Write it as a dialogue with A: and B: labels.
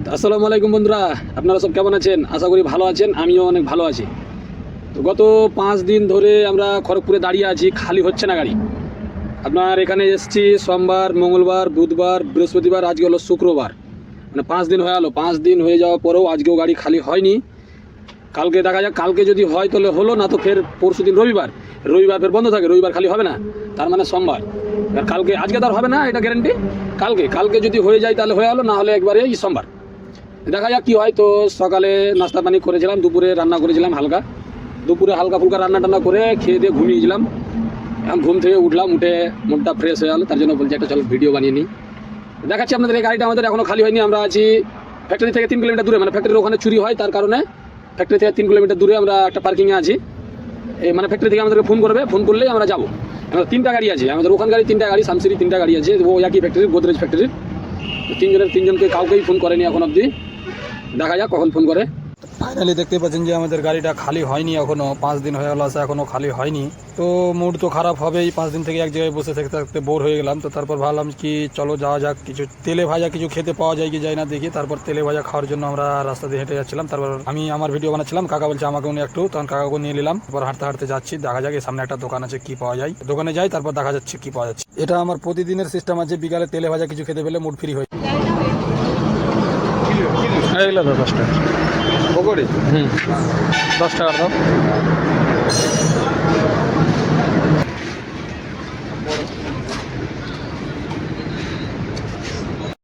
A: আসসালামু আলাইকুম বন্ধুরা, আপনারা সব কেমন আছেন? আশা করি ভালো আছেন। আমিও অনেক ভালো আছি। তো গত 5 দিন ধরে আমরা খড়গপুরে দাঁড়িয়ে আছি, খালি হচ্ছে না গাড়ি। আপনার এখানে এসছি সোমবার, মঙ্গলবার, বুধবার, বৃহস্পতিবার, আজকে হলো শুক্রবার। মানে 5 দিন হয়ে গেলো। 5 দিন হয়ে যাওয়ার পরেও আজকেও গাড়ি খালি হয়নি। কালকে দেখা যাক, কালকে যদি হয় তাহলে হলো, না তো ফের পরশু দিন রবিবার। রবিবার ফের বন্ধ থাকে, রবিবার খালি হবে না, তার মানে সোমবার। আর কালকে, আজকে তার হবে না এটা গ্যারেন্টি। কালকে কালকে যদি হয়ে যায় তাহলে হয়ে গেলো, না হলে একবারে এই সোমবার দেখা যাক কী হয়। তো সকালে নাস্তা পানি করেছিলাম, দুপুরে রান্না করেছিলাম হালকা, দুপুরে হালকা ফুলকা রান্না টান্না করে খেয়ে দিয়ে ঘুমিয়েছিলাম। এখন ঘুম থেকে উঠলাম, উঠে মনটা ফ্রেশ হয়ে গেলো, তার জন্য বলছি একটা চলো ভিডিও বানিয়ে নিই। দেখাচ্ছি আপনাদের এই গাড়িটা আমাদের এখনও খালি হয়নি। আমরা আছি ফ্যাক্টরি থেকে 3 কিলোমিটার দূরে, মানে ফ্যাক্টরির ওখানে চুরি হয়, তার কারণে ফ্যাক্টরি থেকে 3 কিলোমিটার দূরে আমরা একটা পার্কিংয়ে আছি। এই মানে ফ্যাক্টরি থেকে আমাদেরকে ফোন করবে, ফোন করলেই আমরা যাবো। আমাদের 3টা গাড়ি আছে, আমাদের ওখান গাড়ি 3টা গাড়ি, শামসিরি 3টা গাড়ি আছে, ও একই ফ্যাক্টরির, গোদরেজ ফ্যাক্টরির। তিনজনকে কাউকেই ফোন করেনি এখন অবধি, দেখা যাক কখন ফোন করে। ফাইনালি দেখতে পাচ্ছেন যে আমাদের গাড়িটা খালি হয়নি এখনও। 5 দিন হয়ে গেল, আসা এখনও খালি হয়নি। তো মুড তো খারাপ হবেই, 5 দিন থেকে এক জায়গায় বসে থাকতে থাকতে বোর হয়ে গেলাম। তো তারপর ভাবলাম কি চলো যাওয়া যাক, কিছু তেলে ভাজা কিছু খেতে পাওয়া যায় কি যায় না দেখি। তারপর তেলে ভাজা খাওয়ার জন্য আমরা রাস্তা দিয়ে হেঁটে যাচ্ছিলাম। তারপর আমি আমার ভিডিও বানাচ্ছিলাম, কাকা বলছে আমাকেও নিয়ে একটু, তখন কাকাকে নিয়ে নিলাম। তারপর হাঁটতে হাঁটতে যাচ্ছি, দেখা যাক এই সামনে একটা দোকান আছে, কি পাওয়া যায়। দোকানে যাই, তারপর দেখা যাচ্ছে কি পাওয়া যাচ্ছে। এটা আমার প্রতিদিনের সিস্টেম আছে, বিকালে তেলে ভাজা কিছু খেতে পেলে মুড ফ্রি হয়। এইগুলো তো 10 টাকা পকোড়ি, 10 টাকার দাও।